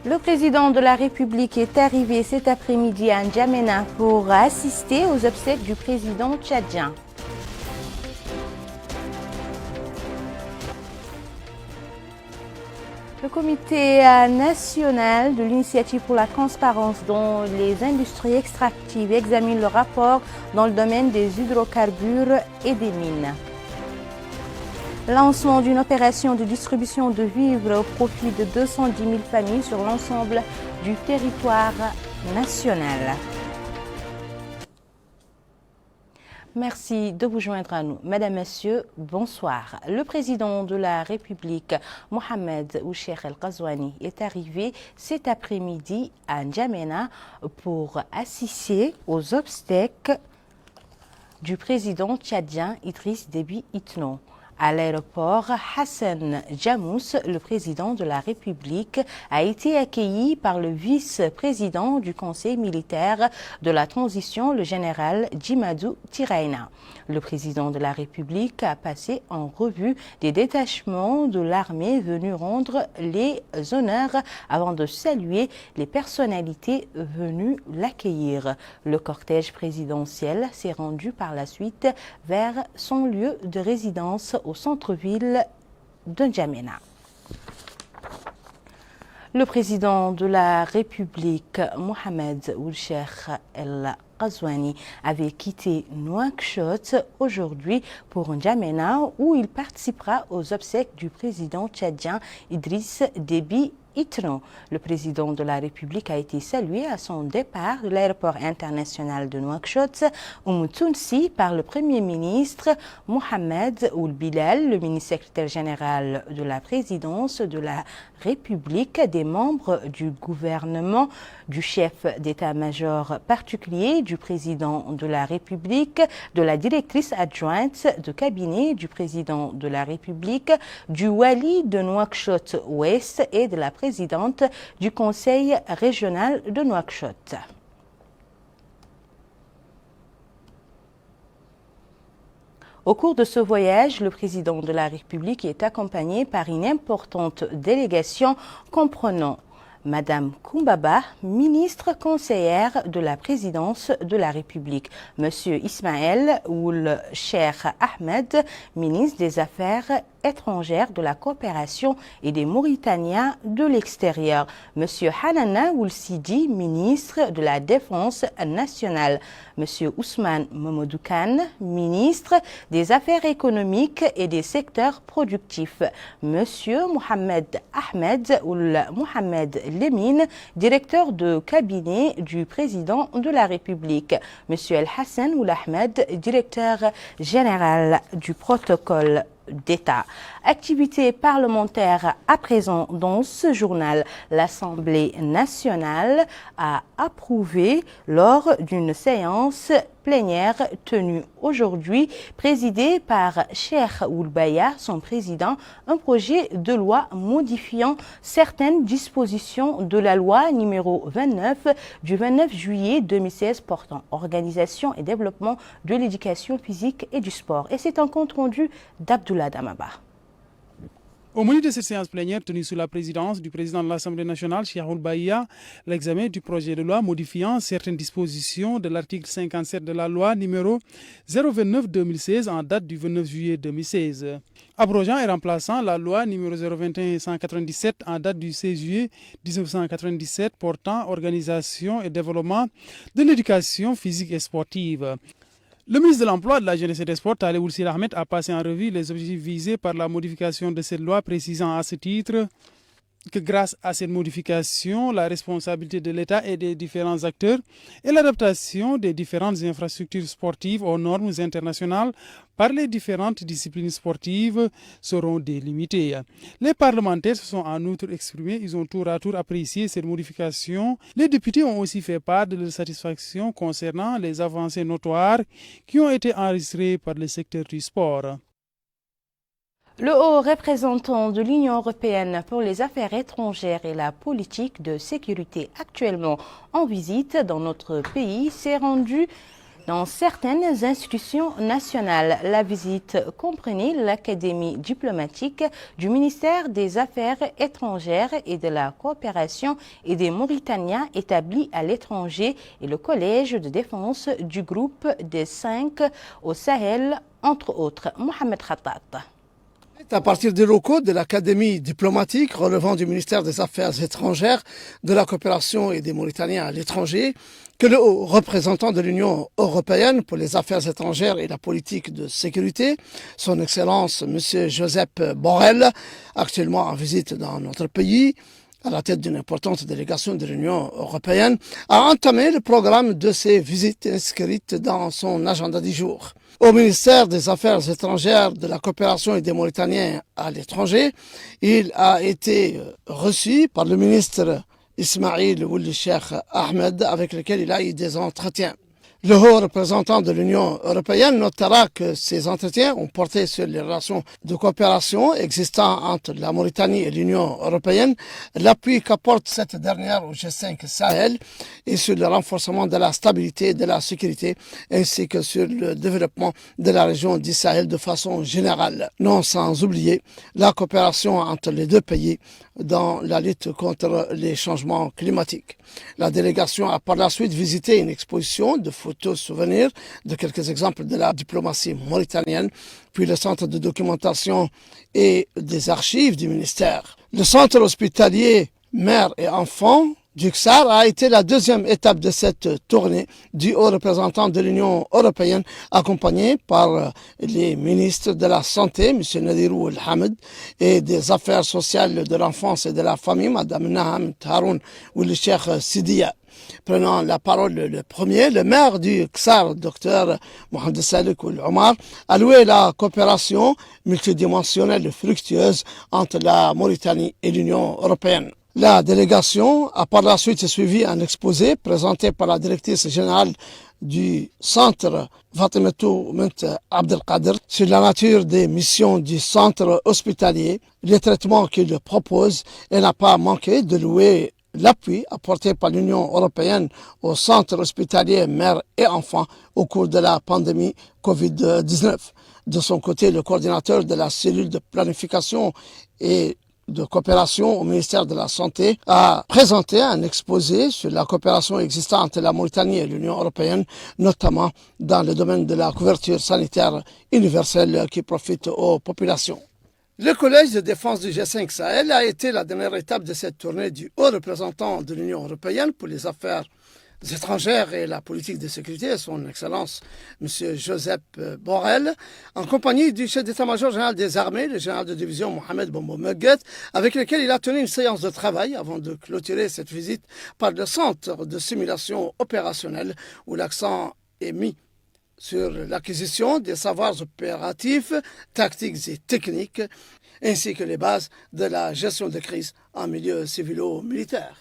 Le président de la République est arrivé cet après-midi à N'Djamena pour assister aux obsèques du président tchadien. Le comité national de l'initiative pour la transparence dans les industries extractives examine le rapport dans le domaine des hydrocarbures et des mines. Lancement d'une opération de distribution de vivres au profit de 210 000 familles sur l'ensemble du territoire national. Merci de vous joindre à nous. Mesdames, Messieurs, bonsoir. Le président de la République, Mohamed Ould-Cheikh El Ghazouani, est arrivé cet après-midi à N'Djamena pour assister aux obsèques du président tchadien Idriss Déby Itno. À l'aéroport Hassan Djammous, le président de la République a été accueilli par le vice-président du Conseil militaire de la transition, le général Djimadou Tiraina. Le président de la République a passé en revue des détachements de l'armée venus rendre les honneurs avant de saluer les personnalités venues l'accueillir. Le cortège présidentiel s'est rendu par la suite vers son lieu de résidence au centre-ville de N'Djamena. Le président de la République, Mohamed Ould-Cheikh El Ghazouani, avait quitté Nouakchott aujourd'hui pour N'Djamena où il participera aux obsèques du président tchadien Idriss Déby Itno. Le président de la République a été salué à son départ de l'aéroport international de Nouakchott, Tounsi, par le Premier ministre Mohamed Ould Bilal, le ministre secrétaire général de la présidence de la République, des membres du gouvernement, du chef d'état-major particulier, du président de la République, de la directrice adjointe de cabinet du président de la République, du wali de Nouakchott-Ouest et de la présidente du conseil régional de Nouakchott. Au cours de ce voyage, le président de la République est accompagné par une importante délégation comprenant Madame Koumbaba, ministre conseillère de la présidence de la République, Monsieur Ismaël Ould-Cheikh Ahmed, ministre des Affaires étrangères, de la coopération et des Mauritaniens de l'extérieur, Monsieur Hanana Ould Sidi, ministre de la Défense nationale, Monsieur Ousmane Mamadou Kane, ministre des Affaires économiques et des secteurs productifs, Monsieur Mohamed Ahmed Ould Mohamed Lemine, directeur de cabinet du président de la République, Monsieur El Hassan Ould Ahmed, directeur général du protocole d'État. Activité parlementaire à présent dans ce journal. L'Assemblée nationale a approuvé lors d'une séance plénière tenue aujourd'hui, présidée par Cheikh Ould Baya, son président, un projet de loi modifiant certaines dispositions de la loi numéro 29 du 29 juillet 2016 portant organisation et développement de l'éducation physique et du sport. Et c'est un compte rendu d'Abdoulaye Damaba. Au menu de cette séance plénière tenue sous la présidence du président de l'Assemblée nationale, Cheikh Ould Baya, l'examen du projet de loi modifiant certaines dispositions de l'article 57 de la loi numéro 029-2016 en date du 29 juillet 2016. Abrogeant et remplaçant la loi numéro 021-197 en date du 16 juillet 1997 portant organisation et développement de l'éducation physique et sportive. Le ministre de l'Emploi, de la Jeunesse et des Sports, Taleb Ould Ahmed, a passé en revue les objectifs visés par la modification de cette loi, précisant à ce titre que grâce à cette modification, la responsabilité de l'État et des différents acteurs et l'adaptation des différentes infrastructures sportives aux normes internationales par les différentes disciplines sportives seront délimitées. Les parlementaires se sont en outre exprimés, ils ont tour à tour apprécié cette modification. Les députés ont aussi fait part de leur satisfaction concernant les avancées notoires qui ont été enregistrées par le secteur du sport. Le haut représentant de l'Union européenne pour les affaires étrangères et la politique de sécurité actuellement en visite dans notre pays s'est rendu dans certaines institutions nationales. La visite comprenait l'Académie diplomatique du ministère des Affaires étrangères et de la coopération et des Mauritaniens établis à l'étranger et le Collège de défense du groupe des 5 au Sahel, entre autres. Mohamed Khattat. À partir des locaux de l'Académie diplomatique relevant du ministère des Affaires étrangères, de la coopération et des Mauritaniens à l'étranger, que le haut représentant de l'Union européenne pour les affaires étrangères et la politique de sécurité, son Excellence M. Josep Borrell, actuellement en visite dans notre pays, à la tête d'une importante délégation de l'Union européenne, a entamé le programme de ses visites inscrites dans son agenda du jour. Au ministère des Affaires étrangères, de la coopération et des Mauritaniens à l'étranger, il a été reçu par le ministre Ismail Ould Cheikh Ahmed, avec lequel il a eu des entretiens. Le haut représentant de l'Union européenne notera que ces entretiens ont porté sur les relations de coopération existant entre la Mauritanie et l'Union européenne, l'appui qu'apporte cette dernière au G5 Sahel et sur le renforcement de la stabilité et de la sécurité, ainsi que sur le développement de la région du Sahel de façon générale. Non sans oublier la coopération entre les deux pays dans la lutte contre les changements climatiques. La délégation a par la suite visité une exposition de photos souvenirs de quelques exemples de la diplomatie mauritanienne, puis le centre de documentation et des archives du ministère. Le centre hospitalier mère et enfants du CSAR a été la deuxième étape de cette tournée du haut représentant de l'Union européenne, accompagné par les ministres de la Santé, M. Nadirou El-Hamed, et des Affaires sociales de l'enfance et de la famille, Mme Naham Haroun Ould Cheikh Sidiya. Prenant la parole le premier, le maire du CSAR, Dr Mohamed Salik Ould Omar, a loué la coopération multidimensionnelle et fructueuse entre la Mauritanie et l'Union européenne. La délégation a par la suite suivi un exposé présenté par la directrice générale du centre Fatimatou Bint Abdelkader sur la nature des missions du centre hospitalier, les traitements qu'il propose, et n'a pas manqué de louer l'appui apporté par l'Union européenne au centre hospitalier mères et enfants au cours de la pandémie Covid-19. De son côté, le coordinateur de la cellule de planification et de coopération au ministère de la Santé a présenté un exposé sur la coopération existante entre la Mauritanie et l'Union européenne, notamment dans le domaine de la couverture sanitaire universelle qui profite aux populations. Le Collège de défense du G5 Sahel a été la dernière étape de cette tournée du haut représentant de l'Union européenne pour les affaires étrangères et la politique de sécurité, son Excellence M. Josep Borrell, en compagnie du chef d'état-major général des armées, le général de division Mohamed Bombo Meguet, avec lequel il a tenu une séance de travail avant de clôturer cette visite par le centre de simulation opérationnelle où l'accent est mis sur l'acquisition des savoirs opératifs, tactiques et techniques, ainsi que les bases de la gestion de crise en milieu civilo-militaire.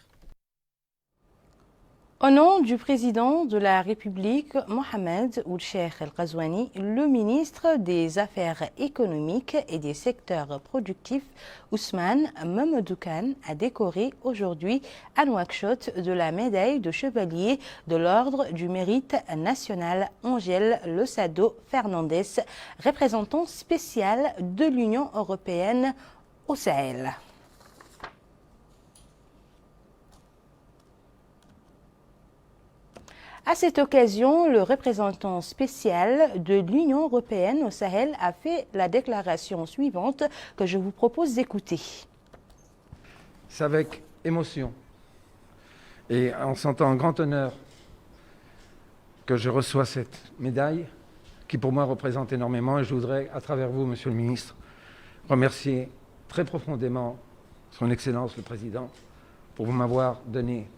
Au nom du président de la République, Mohamed Ould Cheikh El Ghazouani, le ministre des Affaires économiques et des secteurs productifs, Ousmane Mamadou Kane, a décoré aujourd'hui à Nouakchott de la médaille de chevalier de l'Ordre du Mérite national Angèle Losado Fernandez, représentant spécial de l'Union européenne au Sahel. À cette occasion, le représentant spécial de l'Union européenne au Sahel a fait la déclaration suivante que je vous propose d'écouter. C'est avec émotion et en sentant un grand honneur que je reçois cette médaille qui pour moi représente énormément, et je voudrais, à travers vous, Monsieur le Ministre, remercier très profondément Son Excellence le Président pour m'avoir donné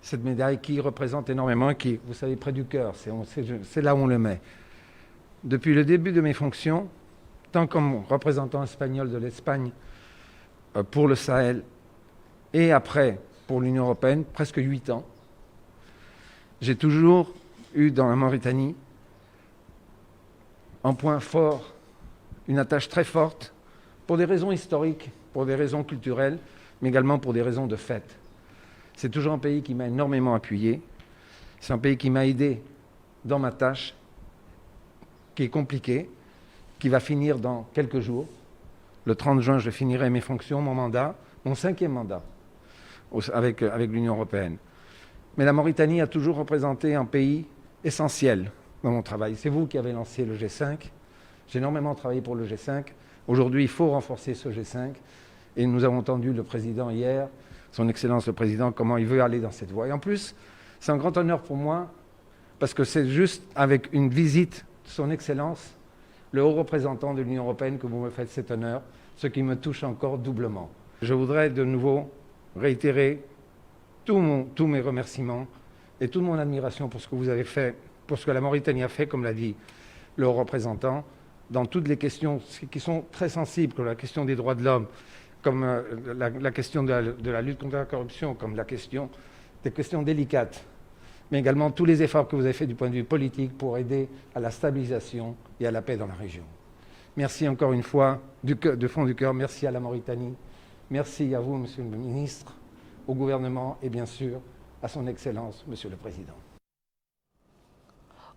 cette médaille qui représente énormément, qui, vous savez, près du cœur, c'est là où on le met. Depuis le début de mes fonctions, tant comme représentant espagnol de l'Espagne pour le Sahel, et après pour l'Union européenne, presque 8 ans, j'ai toujours eu dans la Mauritanie un point fort, une attache très forte, pour des raisons historiques, pour des raisons culturelles, mais également pour des raisons de fête. C'est toujours un pays qui m'a énormément appuyé. C'est un pays qui m'a aidé dans ma tâche qui est compliquée, qui va finir dans quelques jours. Le 30 juin, je finirai mes fonctions, mon mandat, mon 5e mandat avec l'Union européenne. Mais la Mauritanie a toujours représenté un pays essentiel dans mon travail. C'est vous qui avez lancé le G5. J'ai énormément travaillé pour le G5. Aujourd'hui, il faut renforcer ce G5. Et nous avons entendu le président hier, son Excellence le Président, comment il veut aller dans cette voie. Et en plus, c'est un grand honneur pour moi, parce que c'est juste avec une visite de son Excellence, le haut représentant de l'Union européenne, que vous me faites cet honneur, ce qui me touche encore doublement. Je voudrais de nouveau réitérer tous mes remerciements et toute mon admiration pour ce que vous avez fait, pour ce que la Mauritanie a fait, comme l'a dit le haut représentant, dans toutes les questions qui sont très sensibles, comme la question des droits de l'homme, comme la question de la lutte contre la corruption, comme des questions délicates, mais également tous les efforts que vous avez faits du point de vue politique pour aider à la stabilisation et à la paix dans la région. Merci encore une fois, de fond du cœur, merci à la Mauritanie, merci à vous, Monsieur le Ministre, au gouvernement et bien sûr à son Excellence, Monsieur le Président.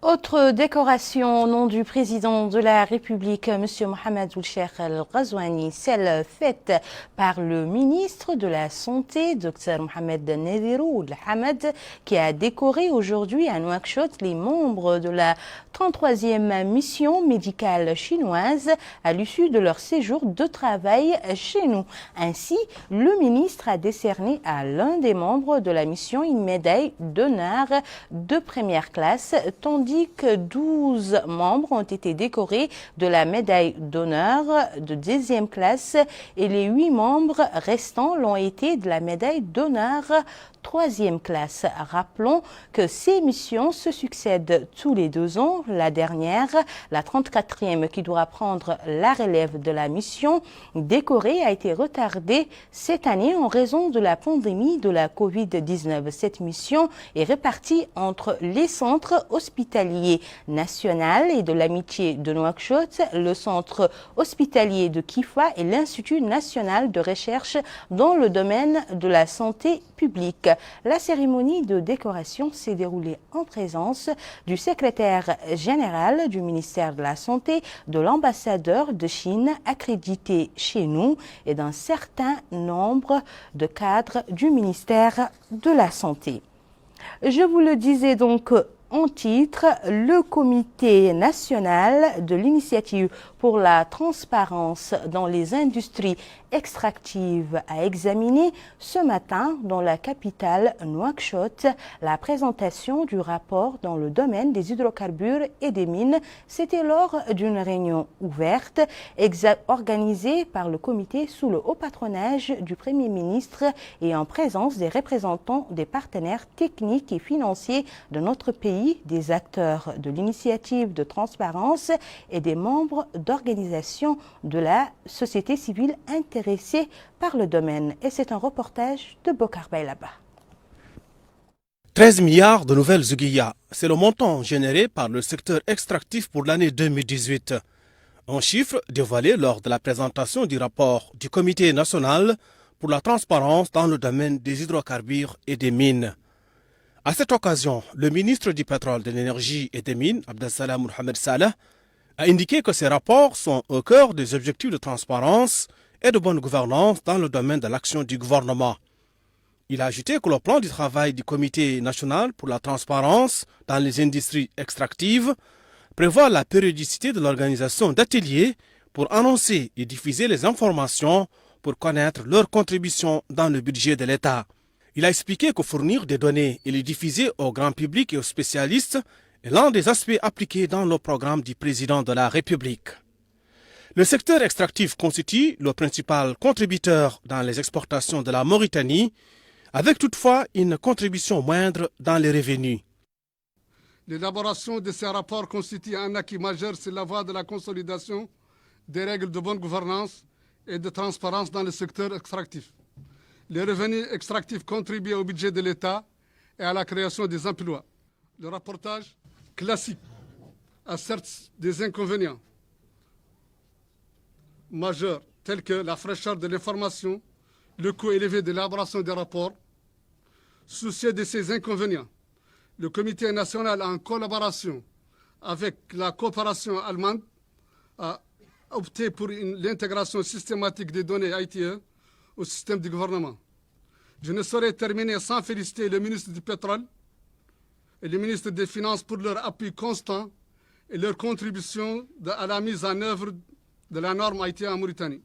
Autre décoration au nom du président de la République, M. Mohamed Ould Cheikh Al Ghazouani, celle faite par le ministre de la Santé, Dr Mohamed Nadirou Ould Hamad, qui a décoré aujourd'hui à Nouakchott les membres de la 33e mission médicale chinoise à l'issue de leur séjour de travail chez nous. Ainsi, le ministre a décerné à l'un des membres de la mission une médaille d'honneur de première classe, tandis que 12 membres ont été décorés de la médaille d'honneur de 2e classe et les 8 membres restants l'ont été de la médaille d'honneur 3e classe. Rappelons que ces missions se succèdent tous les 2 ans. La dernière, la 34e, qui doit prendre la relève de la mission décorée, a été retardée cette année en raison de la pandémie de la Covid-19. Cette mission est répartie entre les centres hospitaliers national et de l'amitié de Nouakchott, le centre hospitalier de Kifa et l'Institut national de recherche dans le domaine de la santé publique. La cérémonie de décoration s'est déroulée en présence du secrétaire général du ministère de la Santé, de l'ambassadeur de Chine accrédité chez nous et d'un certain nombre de cadres du ministère de la Santé. Je vous le disais donc en titre, le Comité national de l'initiative pour la transparence dans les industries extractives a examiné ce matin dans la capitale Nouakchott la présentation du rapport dans le domaine des hydrocarbures et des mines. C'était lors d'une réunion ouverte organisée par le comité sous le haut patronage du Premier ministre et en présence des représentants des partenaires techniques et financiers de notre pays, des acteurs de l'initiative de transparence et des membres d'organisations de la société civile intéressés par le domaine. Et c'est un reportage de Bokar Baylaba. 13 milliards de nouvelles ouguiyas, c'est le montant généré par le secteur extractif pour l'année 2018. Un chiffre dévoilé lors de la présentation du rapport du Comité national pour la transparence dans le domaine des hydrocarbures et des mines. À cette occasion, le ministre du Pétrole, de l'Énergie et des Mines, Abdeslam Mohamed Saleh, a indiqué que ces rapports sont au cœur des objectifs de transparence et de bonne gouvernance dans le domaine de l'action du gouvernement. Il a ajouté que le plan du travail du Comité national pour la transparence dans les industries extractives prévoit la périodicité de l'organisation d'ateliers pour annoncer et diffuser les informations pour connaître leur contribution dans le budget de l'État. Il a expliqué que fournir des données et les diffuser au grand public et aux spécialistes est l'un des aspects appliqués dans le programme du président de la République. Le secteur extractif constitue le principal contributeur dans les exportations de la Mauritanie, avec toutefois une contribution moindre dans les revenus. L'élaboration de ces rapports constitue un acquis majeur sur la voie de la consolidation des règles de bonne gouvernance et de transparence dans le secteur extractif. Les revenus extractifs contribuent au budget de l'État et à la création des emplois. Le rapportage classique a certes des inconvénients majeurs tels que la fraîcheur de l'information, le coût élevé de l'élaboration des rapports. Soucieux de ces inconvénients, Le comité national, en collaboration avec la coopération allemande, a opté pour l'intégration systématique des données ITE au système du gouvernement. Je ne saurais terminer sans féliciter le ministre du Pétrole et le ministre des Finances pour leur appui constant et leur contribution à la mise en œuvre de la norme ITE en Mauritanie.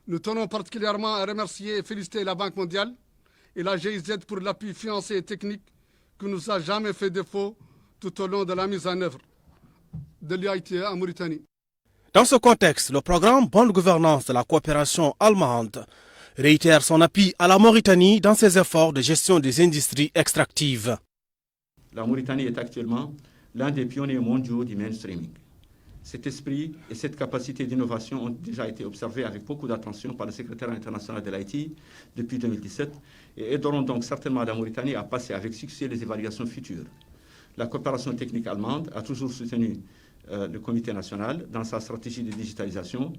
Nous tenons particulièrement à remercier et féliciter la Banque mondiale et la GIZ pour l'appui financier et technique qui nous a jamais fait défaut tout au long de la mise en œuvre de l'ITE en Mauritanie. Dans ce contexte, le programme Bonne Gouvernance de la coopération allemande réitère son appui à la Mauritanie dans ses efforts de gestion des industries extractives. La Mauritanie est actuellement l'un des pionniers mondiaux du mainstreaming. Cet esprit et cette capacité d'innovation ont déjà été observés avec beaucoup d'attention par le secrétaire international de l'IT depuis 2017 et aideront donc certainement la Mauritanie à passer avec succès les évaluations futures. La coopération technique allemande a toujours soutenu le comité national dans sa stratégie de digitalisation,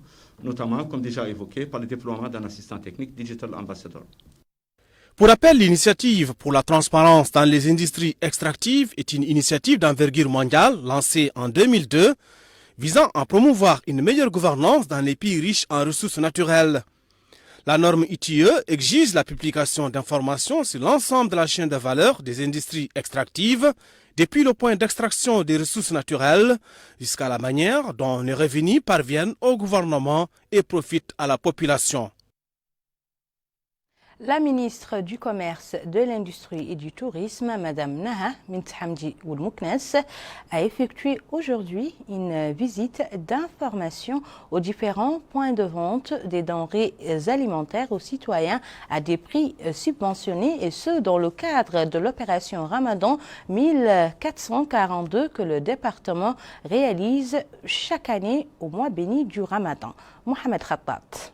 notamment, comme déjà évoqué, par le déploiement d'un assistant technique Digital Ambassador. Pour rappel, l'initiative pour la transparence dans les industries extractives est une initiative d'envergure mondiale lancée en 2002 visant à promouvoir une meilleure gouvernance dans les pays riches en ressources naturelles. La norme ITIE exige la publication d'informations sur l'ensemble de la chaîne de valeur des industries extractives, depuis le point d'extraction des ressources naturelles jusqu'à la manière dont les revenus parviennent au gouvernement et profitent à la population. La ministre du Commerce, de l'Industrie et du Tourisme, Mme Naha Bint Hamdi Ould Mouknes, a effectué aujourd'hui une visite d'information aux différents points de vente des denrées alimentaires aux citoyens à des prix subventionnés, et ce dans le cadre de l'opération Ramadan 1442 que le département réalise chaque année au mois béni du Ramadan. Mohamed Khattat.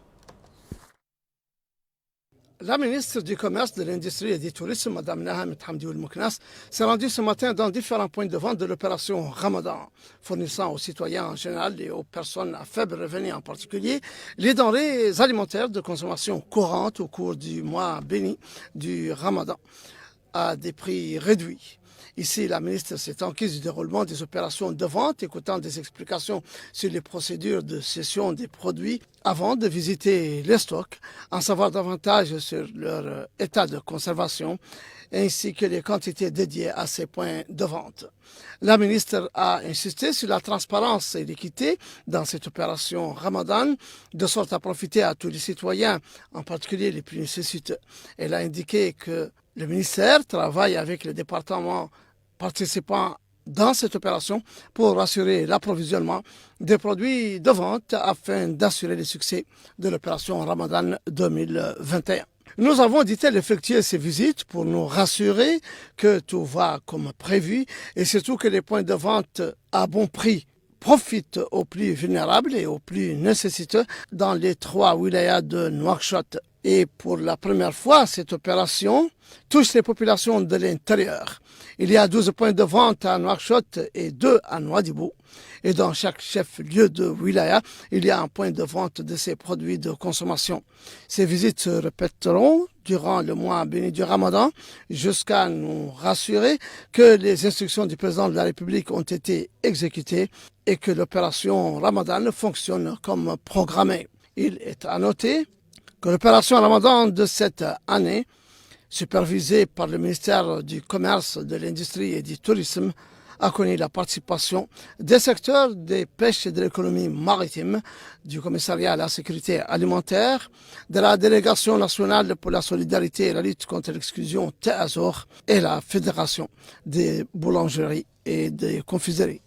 La ministre du Commerce, de l'Industrie et du Tourisme, Mme Naha Bint Hamdi Ould Mouknes, s'est rendue ce matin dans différents points de vente de l'opération Ramadan, fournissant aux citoyens en général et aux personnes à faible revenu en particulier les denrées alimentaires de consommation courante au cours du mois béni du Ramadan à des prix réduits. Ici, la ministre s'est enquise du déroulement des opérations de vente, écoutant des explications sur les procédures de cession des produits avant de visiter les stocks, en savoir davantage sur leur état de conservation ainsi que les quantités dédiées à ces points de vente. La ministre a insisté sur la transparence et l'équité dans cette opération Ramadan, de sorte à profiter à tous les citoyens, en particulier les plus nécessiteux. Elle a indiqué que le ministère travaille avec les départements participants dans cette opération pour assurer l'approvisionnement des produits de vente afin d'assurer le succès de l'opération Ramadan 2021. Nous avons, dit-elle, effectué ces visites pour nous rassurer que tout va comme prévu et surtout que les points de vente à bon prix profitent aux plus vulnérables et aux plus nécessiteux dans les 3 wilayas de Nouakchott. Et pour la première fois, cette opération touche les populations de l'intérieur. Il y a 12 points de vente à Nouakchott et 2 à Nouadhibou. Et dans chaque chef-lieu de wilaya, il y a un point de vente de ces produits de consommation. Ces visites se répéteront durant le mois béni du Ramadan jusqu'à nous rassurer que les instructions du président de la République ont été exécutées et que l'opération Ramadan fonctionne comme programmé. Il est à noter que l'opération Ramadan de cette année, supervisée par le ministère du Commerce, de l'Industrie et du Tourisme, a connu la participation des secteurs des pêches et de l'économie maritime, du commissariat à la sécurité alimentaire, de la délégation nationale pour la solidarité et la lutte contre l'exclusion TEASOR et la fédération des boulangeries et des confiseries.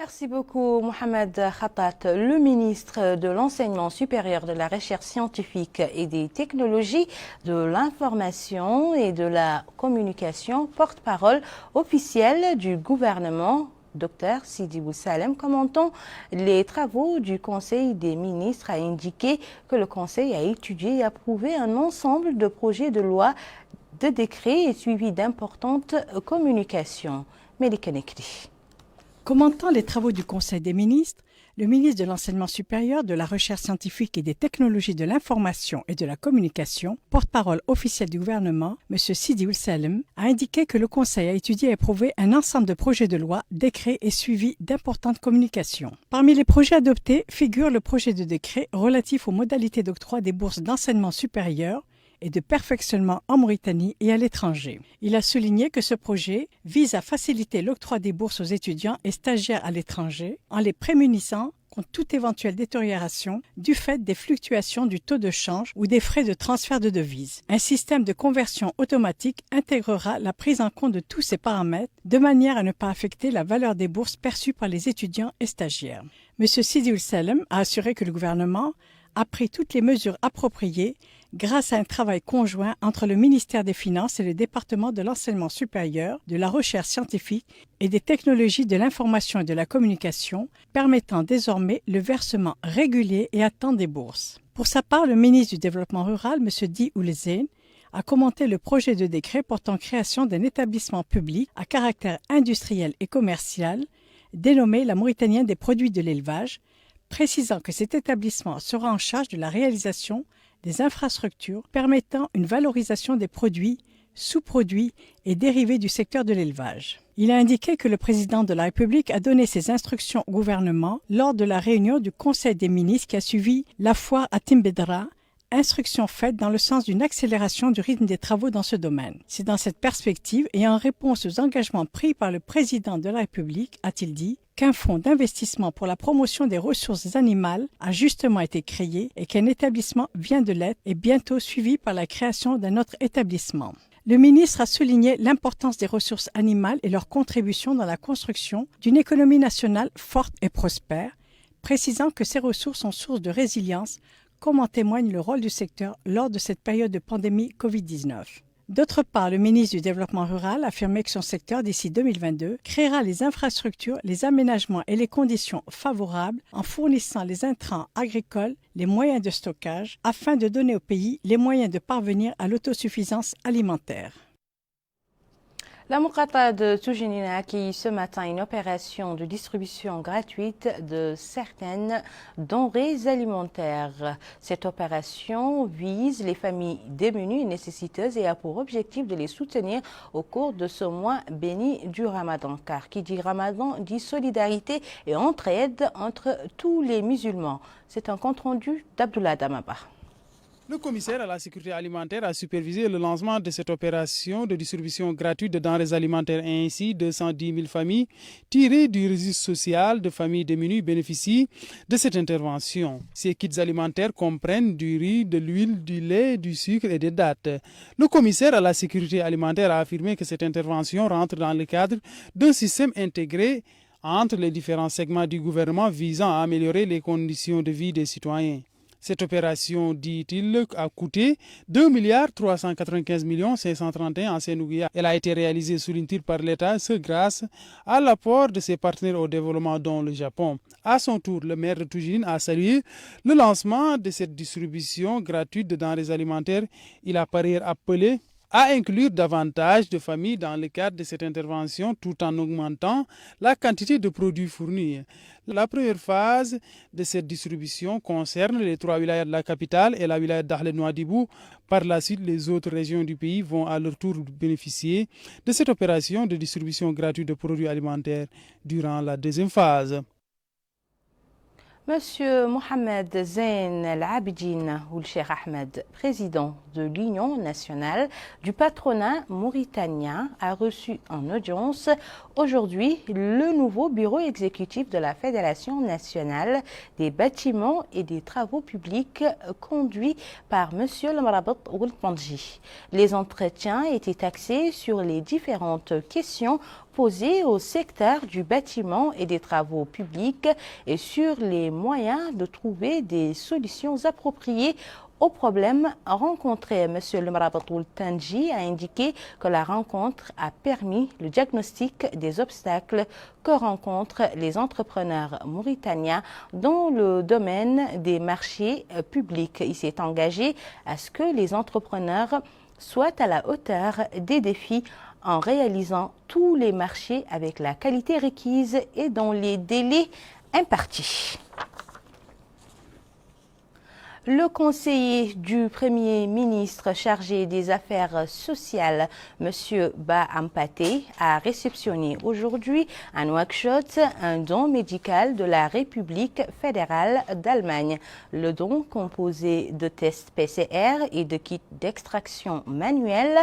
Merci beaucoup, Mohamed Khattat. Le ministre de l'Enseignement supérieur, de la Recherche scientifique et des technologies de l'information et de la communication, porte-parole officiel du gouvernement, Dr Sidi Bou Salem, commentant les travaux du Conseil des ministres, a indiqué que le Conseil a étudié et approuvé un ensemble de projets de loi, de décrets et suivi d'importantes communications. Melika Nekri. Commentant les travaux du Conseil des ministres, Le ministre de l'Enseignement supérieur, de la Recherche scientifique et des technologies de l'information et de la communication, porte-parole officiel du gouvernement, M. Sidi Ould-Salem, a indiqué que le Conseil a étudié et approuvé un ensemble de projets de loi, décrets et suivi d'importantes communications. Parmi les projets adoptés figure le projet de décret relatif aux modalités d'octroi des bourses d'enseignement supérieur et de perfectionnement en Mauritanie et à l'étranger. Il a souligné que ce projet vise à faciliter l'octroi des bourses aux étudiants et stagiaires à l'étranger en les prémunissant contre toute éventuelle détérioration du fait des fluctuations du taux de change ou des frais de transfert de devises. Un système de conversion automatique intégrera la prise en compte de tous ces paramètres de manière à ne pas affecter la valeur des bourses perçues par les étudiants et stagiaires. M. Sidi Ould-Salem a assuré que le gouvernement a pris toutes les mesures appropriées grâce à un travail conjoint entre le ministère des Finances et le département de l'enseignement supérieur, de la recherche scientifique et des technologies de l'information et de la communication, permettant désormais le versement régulier et à temps des bourses. Pour sa part, le ministre du Développement rural, M. Di Ould-Zeyn, a commenté le projet de décret portant création d'un établissement public à caractère industriel et commercial, dénommé la Mauritanienne des produits de l'élevage, précisant que cet établissement sera en charge de la réalisation des infrastructures permettant une valorisation des produits, sous-produits et dérivés du secteur de l'élevage. Il a indiqué que le président de la République a donné ses instructions au gouvernement lors de la réunion du Conseil des ministres qui a suivi la foire à Timbedra, instructions faites dans le sens d'une accélération du rythme des travaux dans ce domaine. C'est dans cette perspective et en réponse aux engagements pris par le président de la République, a-t-il dit, qu'un fonds d'investissement pour la promotion des ressources animales a justement été créé et qu'un établissement vient de l'être et bientôt suivi par la création d'un autre établissement. Le ministre a souligné l'importance des ressources animales et leur contribution dans la construction d'une économie nationale forte et prospère, précisant que ces ressources sont source de résilience, comme en témoigne le rôle du secteur lors de cette période de pandémie Covid-19. D'autre part, le ministre du Développement rural a affirmé que son secteur, d'ici 2022, créera les infrastructures, les aménagements et les conditions favorables en fournissant les intrants agricoles, les moyens de stockage, afin de donner au pays les moyens de parvenir à l'autosuffisance alimentaire. La Muqata de Toujinina accueille ce matin une opération de distribution gratuite de certaines denrées alimentaires. Cette opération vise les familles démunies et nécessiteuses et a pour objectif de les soutenir au cours de ce mois béni du Ramadan. Car qui dit Ramadan dit solidarité et entraide entre tous les musulmans. C'est un compte-rendu d'Abdullah Damaba. Le commissaire à la sécurité alimentaire a supervisé le lancement de cette opération de distribution gratuite de denrées alimentaires. Ainsi, 210 000 familles tirées du registre social de familles démunies bénéficient de cette intervention. Ces kits alimentaires comprennent du riz, de l'huile, du lait, du sucre et des dattes. Le commissaire à la sécurité alimentaire a affirmé que cette intervention rentre dans le cadre d'un système intégré entre les différents segments du gouvernement visant à améliorer les conditions de vie des citoyens. Cette opération, dit-il, a coûté 2 395 531 en Sénouguia. Elle a été réalisée sous l'intire par l'État, ce grâce à l'apport de ses partenaires au développement, dont le Japon. À son tour, le maire de Toujine a salué le lancement de cette distribution gratuite de denrées alimentaires. Il a par ailleurs appelé à inclure davantage de familles dans le cadre de cette intervention tout en augmentant la quantité de produits fournis. La première phase de cette distribution concerne les 3 wilayas de la capitale et la wilaya d'Ahle-Nouadhibou. Par la suite, les autres régions du pays vont à leur tour bénéficier de cette opération de distribution gratuite de produits alimentaires durant la deuxième phase. Monsieur Mohamed Zain El-Abidine ou le Cheikh Ahmed, président de l'Union nationale du patronat mauritanien, a reçu en audience aujourd'hui le nouveau bureau exécutif de la Fédération nationale des bâtiments et des travaux publics conduit par Monsieur le Marabout Ould Tandji. Les entretiens étaient axés sur les différentes questions posées au secteur du bâtiment et des travaux publics et sur les moyens de trouver des solutions appropriées aux problèmes rencontrés. Monsieur le Marabout Ould Tandji a indiqué que la rencontre a permis le diagnostic des obstacles que rencontrent les entrepreneurs mauritaniens dans le domaine des marchés publics. Il s'est engagé à ce que les entrepreneurs soient à la hauteur des défis en réalisant tous les marchés avec la qualité requise et dans les délais impartis. Le conseiller du Premier ministre chargé des Affaires sociales, M. Ba Ampate, a réceptionné aujourd'hui à Nouakchott un don médical de la République fédérale d'Allemagne. Le don, composé de tests PCR et de kits d'extraction manuelle,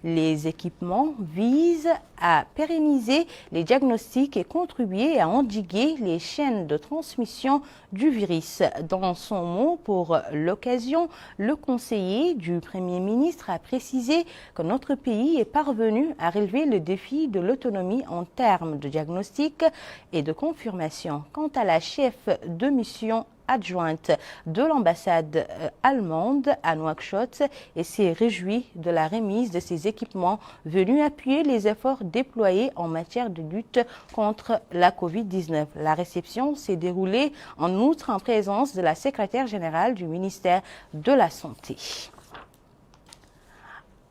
les équipements visent à pérenniser les diagnostics et contribuer à endiguer les chaînes de transmission du virus. Dans son mot pour l'occasion, le conseiller du Premier ministre a précisé que notre pays est parvenu à relever le défi de l'autonomie en termes de diagnostic et de confirmation. Quant à la chef de mission adjointe de l'ambassade allemande à Nouakchott, et s'est réjoui de la remise de ces équipements venus appuyer les efforts déployés en matière de lutte contre la Covid-19. La réception s'est déroulée en outre en présence de la secrétaire générale du ministère de la Santé.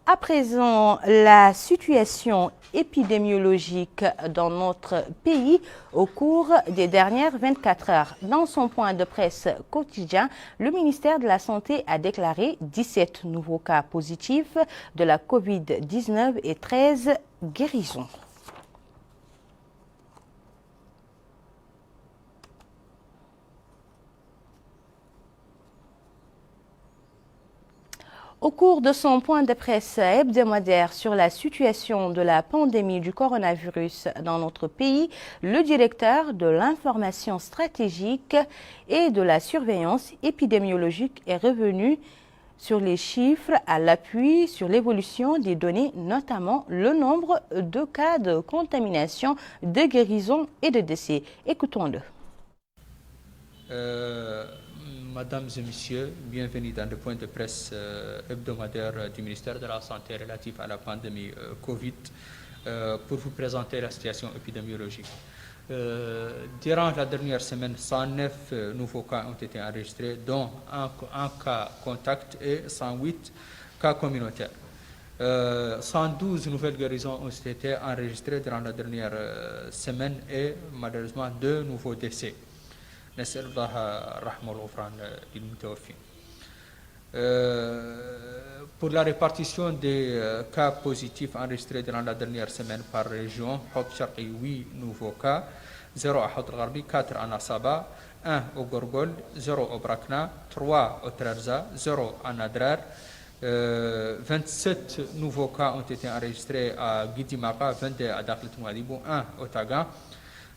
À présent, la situation épidémiologique dans notre pays au cours des dernières 24 heures. Dans son point de presse quotidien, le ministère de la Santé a déclaré 17 nouveaux cas positifs de la Covid-19 et 13 guérisons. Au cours de son point de presse hebdomadaire sur la situation de la pandémie du coronavirus dans notre pays, le directeur de l'information stratégique et de la surveillance épidémiologique est revenu sur les chiffres à l'appui sur l'évolution des données, notamment le nombre de cas de contamination, de guérison et de décès. Écoutons-le. Mesdames et messieurs, bienvenue dans le point de presse hebdomadaire du ministère de la Santé relatif à la pandémie Covid pour vous présenter la situation épidémiologique. Durant la dernière semaine, 109 nouveaux cas ont été enregistrés, dont un cas contact et 108 cas communautaires. 112 nouvelles guérisons ont été enregistrées durant la dernière semaine et malheureusement 2 nouveaux décès. نسأل الله الرحمة والغفران للمتوفين. Pour la répartition des cas positifs enregistrés durant la dernière semaine par région, Hod Sharqi 8 nouveaux cas, 0 à Hod Gharbi, 4 à Nasaba, 1 au Gorgol, 0 au Brakna, 3 au Trarza, 0 à Nadrar. 27 nouveaux cas ont été enregistrés à Guidimaka, 22 à Dakhlet Mouadibou, 1 au Tagan,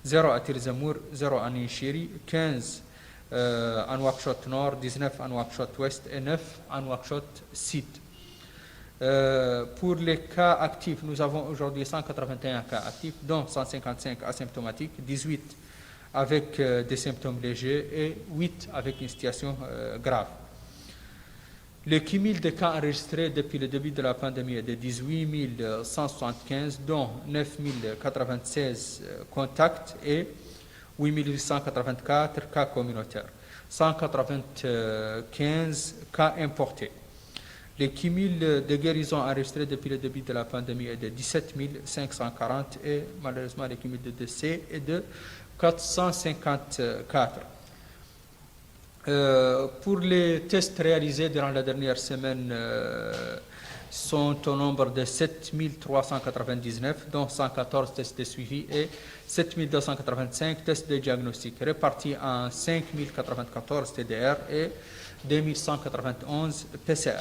0 à Tirzamour, 0 à Ninchiri, 15 à Nouakchott Nord, 19 à Nouakchott Ouest et 9 à Nouakchott Sud. Pour les cas actifs, nous avons aujourd'hui 181 cas actifs, dont 155 asymptomatiques, 18 avec des symptômes légers et 8 avec une situation grave. Le cumul de cas enregistrés depuis le début de la pandémie est de 18 175, dont 9 096 contacts et 8 884 cas communautaires, 195 cas importés. Le cumul de guérison enregistré depuis le début de la pandémie est de 17 540 et malheureusement le cumul de décès est de 454. Pour les tests réalisés durant la dernière semaine, sont au nombre de 7 399, dont 114 tests de suivi et 7 285 tests de diagnostic, répartis en 5 094 TDR et 2 191 PCR.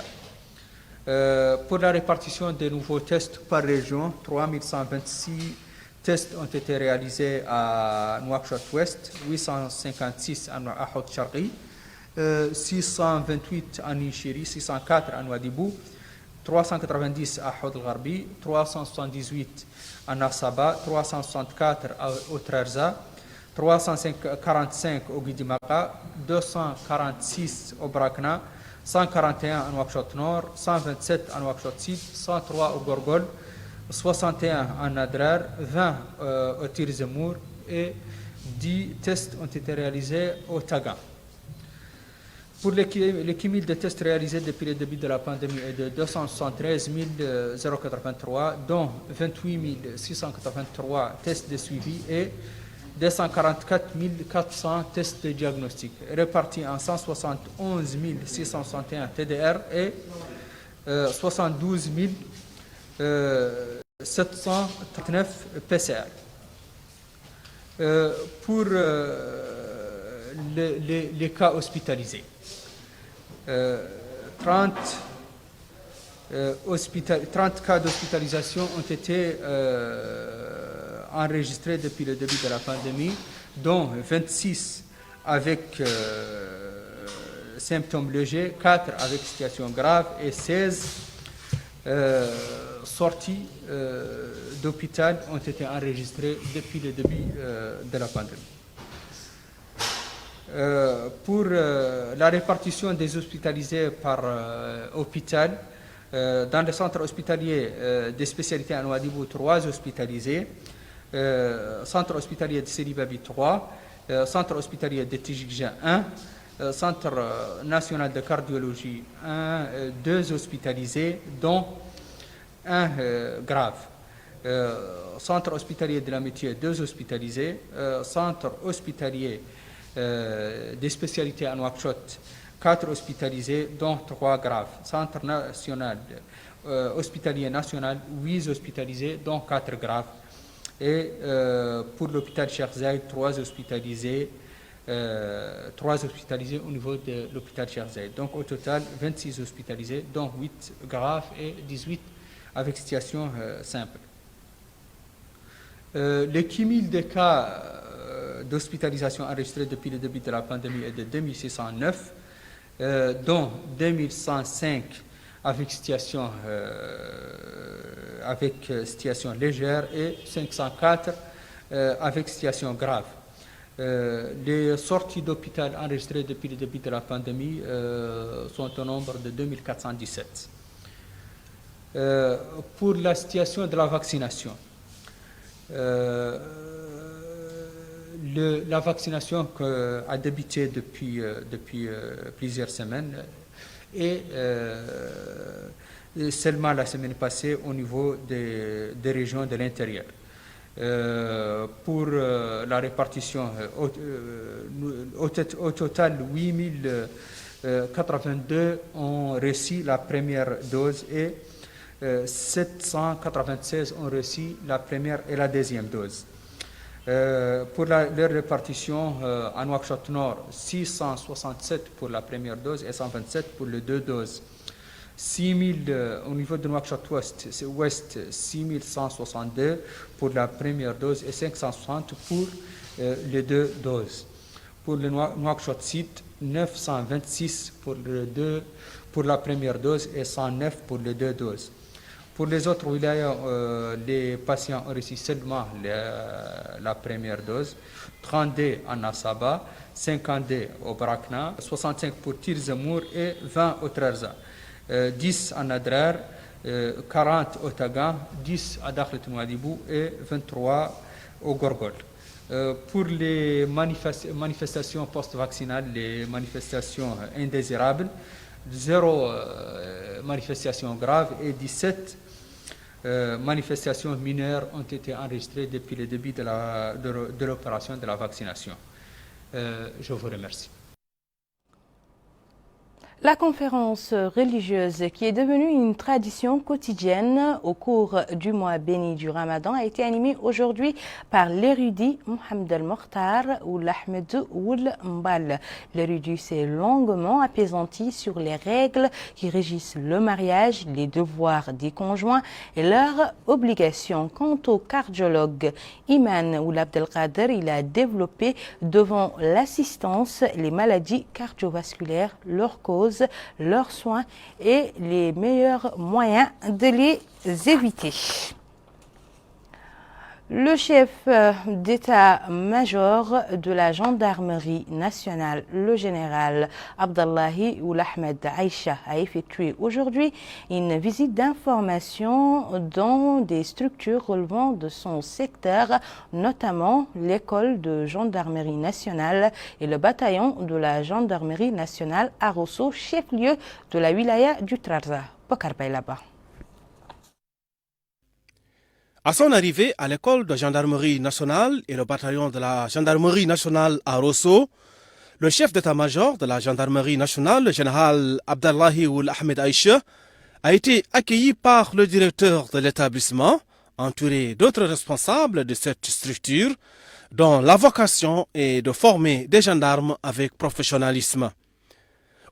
Pour la répartition des nouveaux tests par région, 3 126 tests ont été réalisés à Nouakchott Ouest, 856 à Hod Sharqi, 628 à Ninchiri, 604 à Nouadhibou, 390 à Hod Gharbi, 378 à Nasaba, 364 au Trarza, 345 au Guidimaka, 246 au Brakna, 141 à Nouakchott Nord, 127 à Nouakchott Sud, 103 au Gorgol, 61 à Nadrar, 20 au Tirzamour et 10 tests ont été réalisés au Tagan. Pour le cumul de tests réalisés depuis le début de la pandémie est de 273 083, dont 28 683 tests de suivi et 244 400 tests de diagnostic, répartis en 171 661 TDR et 72 739 PCR. Pour les cas hospitalisés, 30 cas d'hospitalisation ont été enregistrés depuis le début de la pandémie, dont 26 avec symptômes légers, 4 avec situation grave et 16 sorties d'hôpital ont été enregistrées depuis le début de la pandémie. Pour la répartition des hospitalisés par hôpital, dans le centre hospitalier des spécialités à Nouadhibou, 3 hospitalisés, centre hospitalier de Selibabi 3, centre hospitalier de Tijikja 1, centre national de cardiologie 2 hospitalisés, dont 1 grave. Centre hospitalier de l'Amitié 2 hospitalisés, centre hospitalier des spécialités à Nouakchott 4 hospitalisés, dont 3 graves. Centre national hospitalier national 8 hospitalisés, dont 4 graves. Et pour l'hôpital Cheikh Zayed, 3 hospitalisés au niveau de l'hôpital Cheikh Zayed. Donc au total 26 hospitalisés, dont 8 graves et 18 avec situation simple. Le cumul des cas d'hospitalisation enregistrés depuis le début de la pandémie est de 2609, dont 2105 avec situation légère et 504 avec situation grave. Les sorties d'hôpital enregistrées depuis le début de la pandémie sont au nombre de 2417. Pour la situation de la vaccination, la vaccination a débuté depuis plusieurs semaines et seulement la semaine passée au niveau des régions de l'intérieur. Pour la répartition, au total 8082 ont reçu la première dose et 796 ont reçu la première et la deuxième dose. Pour leur répartition, en Nouakchott Nord, 667 pour la première dose et 127 pour les 2 doses. 6000 au niveau de Nouakchott Ouest, 6162 pour la première dose et 560 pour les 2 doses. Pour le Nouakchott Sud, 926 pour la première dose et 109 pour les 2 doses. Pour les autres wilayas, les patients ont reçu seulement la première dose, 32 en Assaba, 52 au Brakna, 65 pour Tirzemour et 20 au Trarza, 10 en Adrar, 40 au Tagan, 10 à Dakhlet Nouadhibou et 23 au Gorgol. Pour les manifestations post-vaccinales, les manifestations indésirables, 0 manifestations graves et 17 manifestations mineures ont été enregistrées depuis le début de l'opération de la vaccination. Je vous remercie. La conférence religieuse, qui est devenue une tradition quotidienne au cours du mois béni du Ramadan, a été animée aujourd'hui par l'érudit Mohamed El-Mokhtar ou l'Ahmed Oul Mbal. L'érudit s'est longuement apaisanti sur les règles qui régissent le mariage, les devoirs des conjoints et leurs obligations. Quant au cardiologue Iman Oul Abdelkader, il a développé devant l'assistance les maladies cardiovasculaires, leurs causes, leurs soins et les meilleurs moyens de les éviter. Le chef d'état-major de la gendarmerie nationale, le général Abdallahi Ould Ahmed Aïcha, a effectué aujourd'hui une visite d'information dans des structures relevant de son secteur, notamment l'école de gendarmerie nationale et le bataillon de la gendarmerie nationale à Rosso, chef-lieu de la wilaya du Trarza. Bokar Baylaba. À son arrivée à l'école de gendarmerie nationale et le bataillon de la gendarmerie nationale à Rosso, le chef d'état-major de la gendarmerie nationale, le général Abdallahi Ould Ahmed Aïcha, a été accueilli par le directeur de l'établissement, entouré d'autres responsables de cette structure, dont la vocation est de former des gendarmes avec professionnalisme.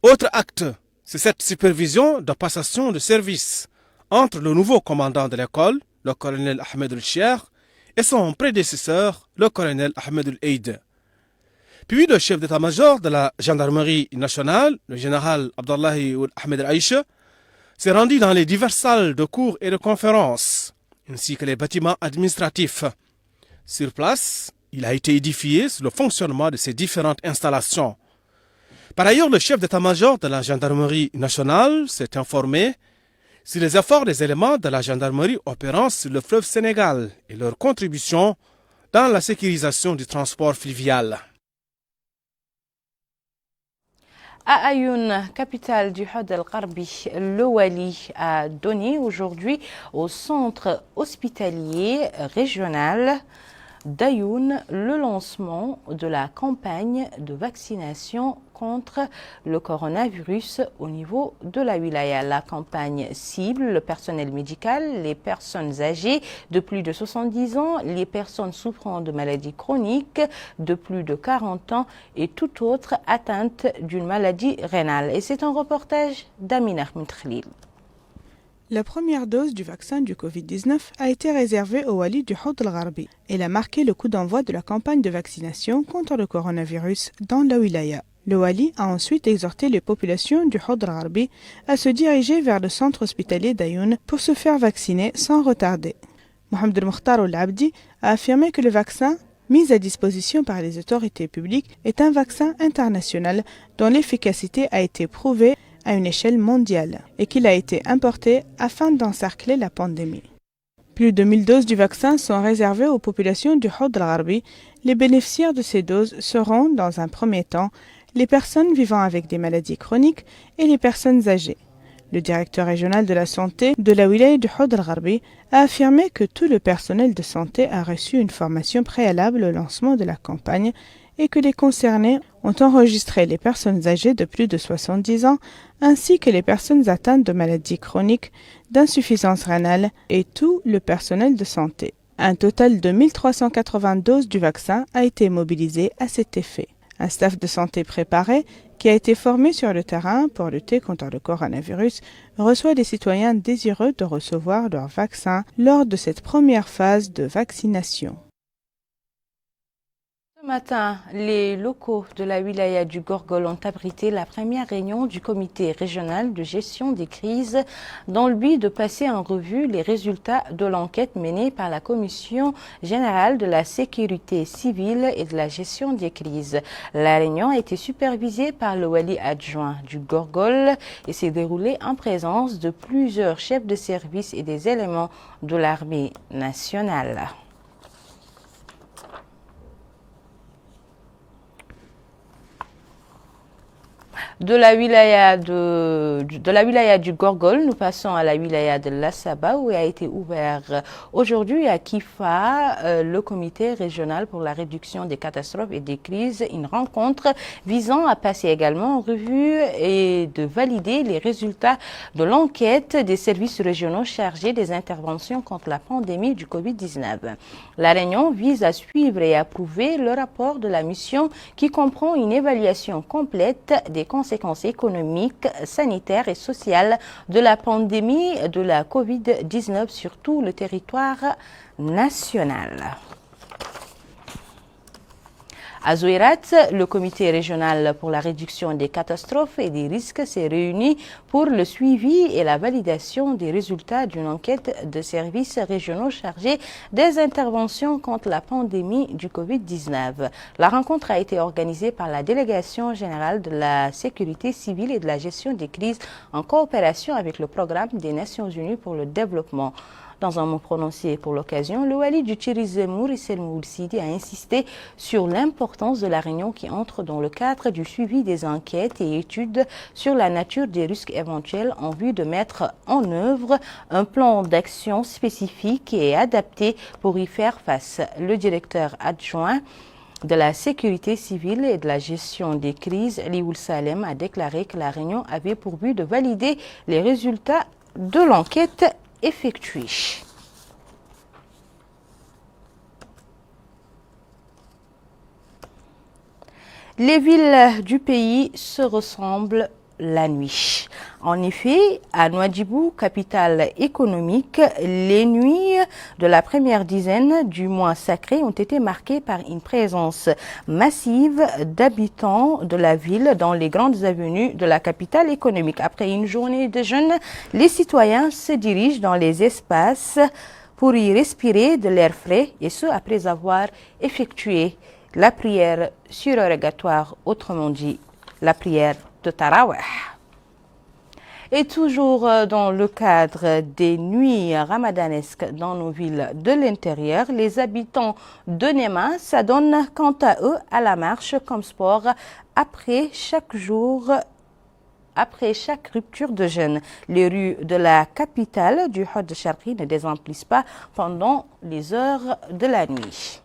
Autre acte, c'est cette supervision de passation de service entre le nouveau commandant de l'école, le colonel Ahmed El-Cheikh, et son prédécesseur, le colonel Ahmed El-Eid. Puis le chef d'état-major de la gendarmerie nationale, le général Abdallahi Ould Ahmed Aïcha, s'est rendu dans les diverses salles de cours et de conférences, ainsi que les bâtiments administratifs. Sur place, il a été édifié sur le fonctionnement de ces différentes installations. Par ailleurs, le chef d'état-major de la gendarmerie nationale s'est informé sur les efforts des éléments de la gendarmerie opérant sur le fleuve Sénégal et leur contribution dans la sécurisation du transport fluvial. À Ayoun, capitale du Houd el-Gharbi, le Wali a donné aujourd'hui au centre hospitalier régional d'Ayoun le lancement de la campagne de vaccination contre le coronavirus au niveau de la wilaya. La campagne cible le personnel médical, les personnes âgées de plus de 70 ans, les personnes souffrant de maladies chroniques de plus de 40 ans et toute autre atteinte d'une maladie rénale. Et c'est un reportage d'Amin Ahmed Khalil. La première dose du vaccin du Covid-19 a été réservée au Wali du Houd el-Gharbi. Elle a marqué le coup d'envoi de la campagne de vaccination contre le coronavirus dans la wilaya. Le Wali a ensuite exhorté les populations du Houd el-Gharbi à se diriger vers le centre hospitalier d'Ayoun pour se faire vacciner sans retarder. Mohamed El-Mokhtar Ould-Abdi a affirmé que le vaccin mis à disposition par les autorités publiques est un vaccin international dont l'efficacité a été prouvée à une échelle mondiale et qu'il a été importé afin d'encercler la pandémie. Plus de 1000 doses du vaccin sont réservées aux populations du Houd el-Gharbi. Les bénéficiaires de ces doses seront, dans un premier temps, les personnes vivant avec des maladies chroniques et les personnes âgées. Le directeur régional de la santé de la wilaya du Houd el-Gharbi a affirmé que tout le personnel de santé a reçu une formation préalable au lancement de la campagne et que les concernés ont enregistré les personnes âgées de plus de 70 ans ainsi que les personnes atteintes de maladies chroniques, d'insuffisance rénale et tout le personnel de santé. Un total de 1380 doses du vaccin a été mobilisé à cet effet. Un staff de santé préparé, qui a été formé sur le terrain pour lutter contre le coronavirus, reçoit les citoyens désireux de recevoir leur vaccin lors de cette première phase de vaccination. Ce matin, les locaux de la wilaya du Gorgol ont abrité la première réunion du comité régional de gestion des crises dans le but de passer en revue les résultats de l'enquête menée par la Commission générale de la sécurité civile et de la gestion des crises. La réunion a été supervisée par le wali adjoint du Gorgol et s'est déroulée en présence de plusieurs chefs de service et des éléments de l'armée nationale. De la wilaya du Gorgol, nous passons à la wilaya de Lassaba où a été ouvert aujourd'hui à Kifa le comité régional pour la réduction des catastrophes et des crises, une rencontre visant à passer également en revue et de valider les résultats de l'enquête des services régionaux chargés des interventions contre la pandémie du Covid-19. La réunion vise à suivre et approuver le rapport de la mission qui comprend une évaluation complète des conséquences économiques, sanitaires et sociales de la pandémie de la Covid-19 sur tout le territoire national. À Zouirat, le comité régional pour la réduction des catastrophes et des risques s'est réuni pour le suivi et la validation des résultats d'une enquête de services régionaux chargés des interventions contre la pandémie du Covid-19. La rencontre a été organisée par la Délégation générale de la sécurité civile et de la gestion des crises en coopération avec le Programme des Nations Unies pour le développement. Dans un mot prononcé pour l'occasion, le wali du Tiris Zemour, Issel Moulsidi, a insisté sur l'importance de la réunion qui entre dans le cadre du suivi des enquêtes et études sur la nature des risques éventuels en vue de mettre en œuvre un plan d'action spécifique et adapté pour y faire face. Le directeur adjoint de la sécurité civile et de la gestion des crises, Lioul Salem, a déclaré que la réunion avait pour but de valider les résultats de l'enquête effectuée. Les villes du pays se ressemblent la nuit. En effet, à Nouadhibou, capitale économique, les nuits de la première dizaine du mois sacré ont été marquées par une présence massive d'habitants de la ville dans les grandes avenues de la capitale économique. Après une journée de jeûne, les citoyens se dirigent dans les espaces pour y respirer de l'air frais, et ce après avoir effectué la prière surérogatoire, autrement dit la prière de Tarawih. Et toujours dans le cadre des nuits ramadanesques dans nos villes de l'intérieur, les habitants de Néma s'adonnent quant à eux à la marche comme sport après chaque rupture de jeûne. Les rues de la capitale du Hod Sharqi ne désemplissent pas pendant les heures de la nuit.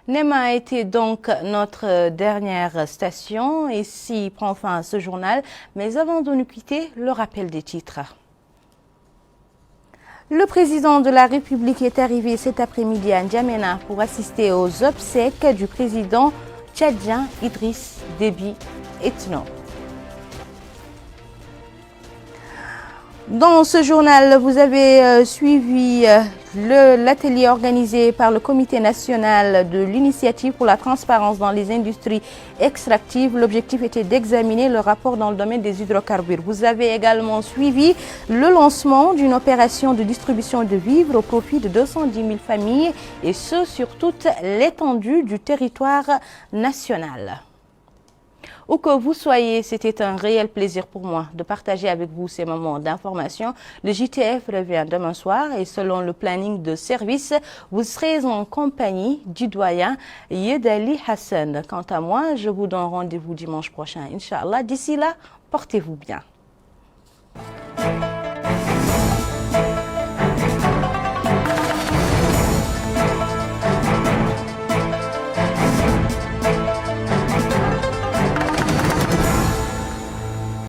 Néma a été donc notre dernière station. Ici prend fin ce journal. Mais avant de nous quitter, le rappel des titres. Le président de la République est arrivé cet après-midi à N'Djamena pour assister aux obsèques du président tchadien Idriss Déby Itno. Dans ce journal, vous avez suivi l'atelier organisé par le Comité national de l'initiative pour la transparence dans les industries extractives. L'objectif était d'examiner le rapport dans le domaine des hydrocarbures. Vous avez également suivi le lancement d'une opération de distribution de vivres au profit de 210 000 familles, et ce sur toute l'étendue du territoire national. Où que vous soyez, c'était un réel plaisir pour moi de partager avec vous ces moments d'information. Le JTF revient demain soir et selon le planning de service, vous serez en compagnie du doyen Yedali Hassan. Quant à moi, je vous donne rendez-vous dimanche prochain, Inch'Allah. D'ici là, portez-vous bien.